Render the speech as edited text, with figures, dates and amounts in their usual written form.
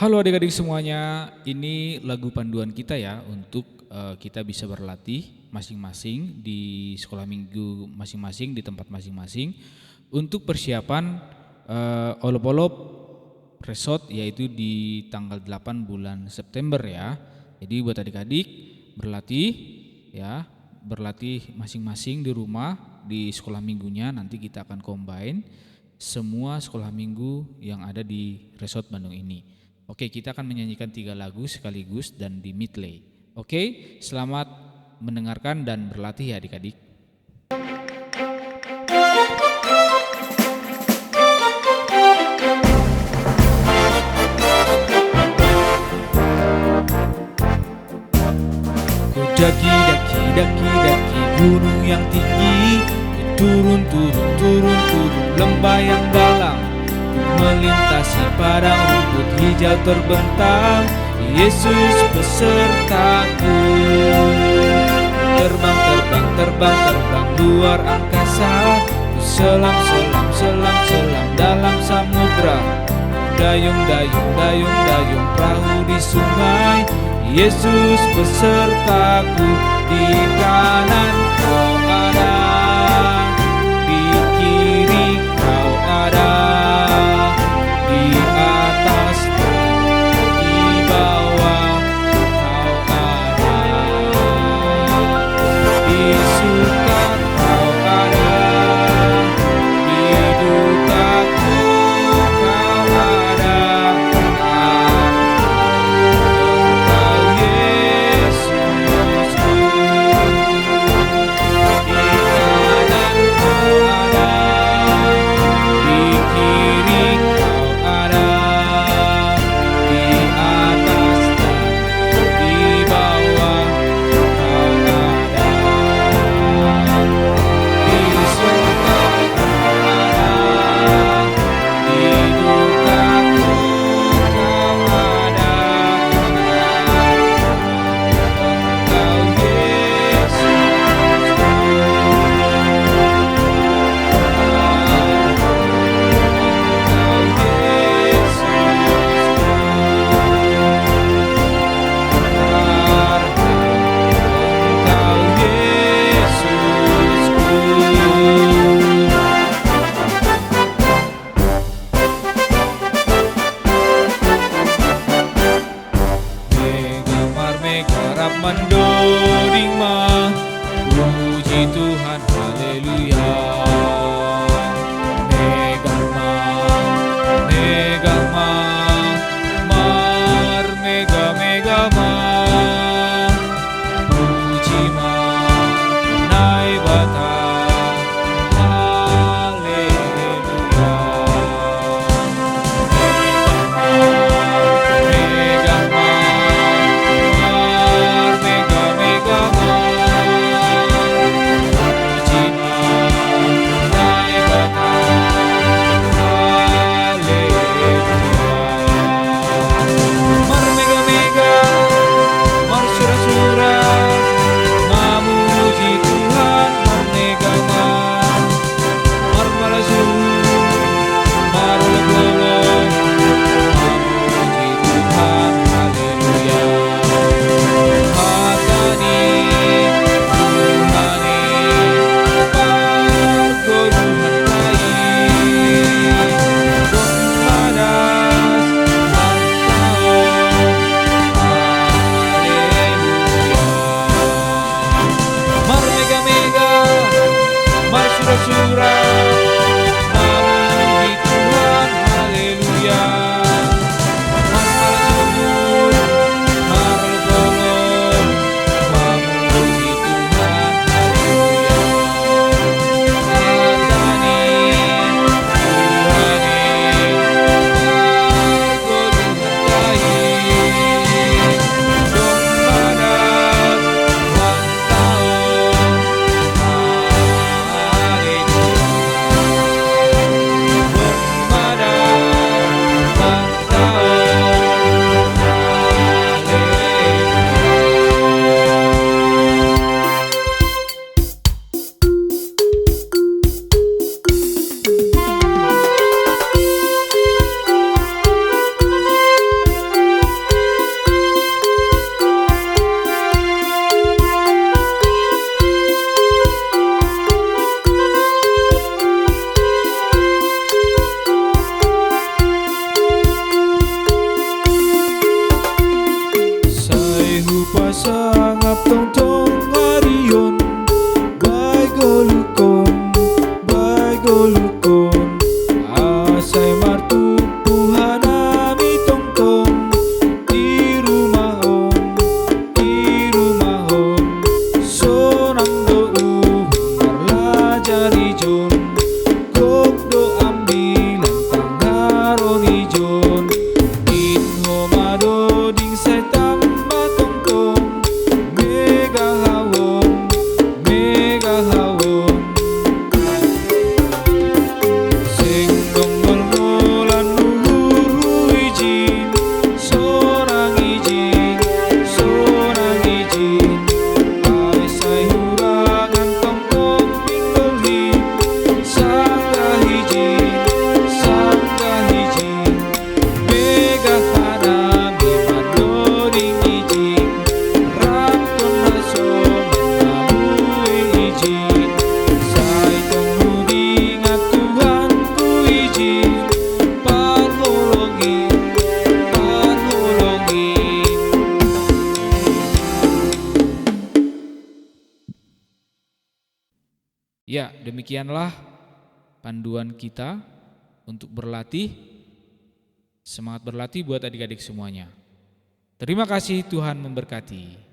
Halo adik-adik semuanya, ini lagu panduan kita ya untuk kita bisa berlatih masing-masing di sekolah minggu masing-masing, di tempat masing-masing untuk persiapan olop-olop resort yaitu di tanggal 8 bulan September ya. Jadi buat adik-adik berlatih ya, berlatih masing-masing di rumah di sekolah minggunya, nanti kita akan combine semua sekolah minggu yang ada di Resort Bandung ini. Oke, kita akan menyanyikan 3 lagu sekaligus dan di medley. Oke, selamat mendengarkan dan berlatih ya adik-adik. Ku daki gunung yang tinggi, turun lembah yang dalam, melintasi padang rumput hijau terbentang. Yesus besertaku. Terbang luar angkasa, ku selam dalam samudra. Dayung perahu di sungai. Yesus besertaku. Di kanan kau ada, di kiri kau ada, di atas dan di bawah kau ada, di suka kau ada, di dukaku kau ada. Engkau Yesusku. Di kanan kau ada, di kiri kau ada, di atas dan di bawah kau ada, di surga kau ada, di dukaku kau ada. Engkau Megarap mendoding mah, puji Tuhan, haleluya. Megama, mar mega mah, puji mah, nai bata, haleluya. Megama, mar mega demikianlah panduan kita untuk berlatih. Semangat berlatih buat adik-adik semuanya. Terima kasih, Tuhan memberkati.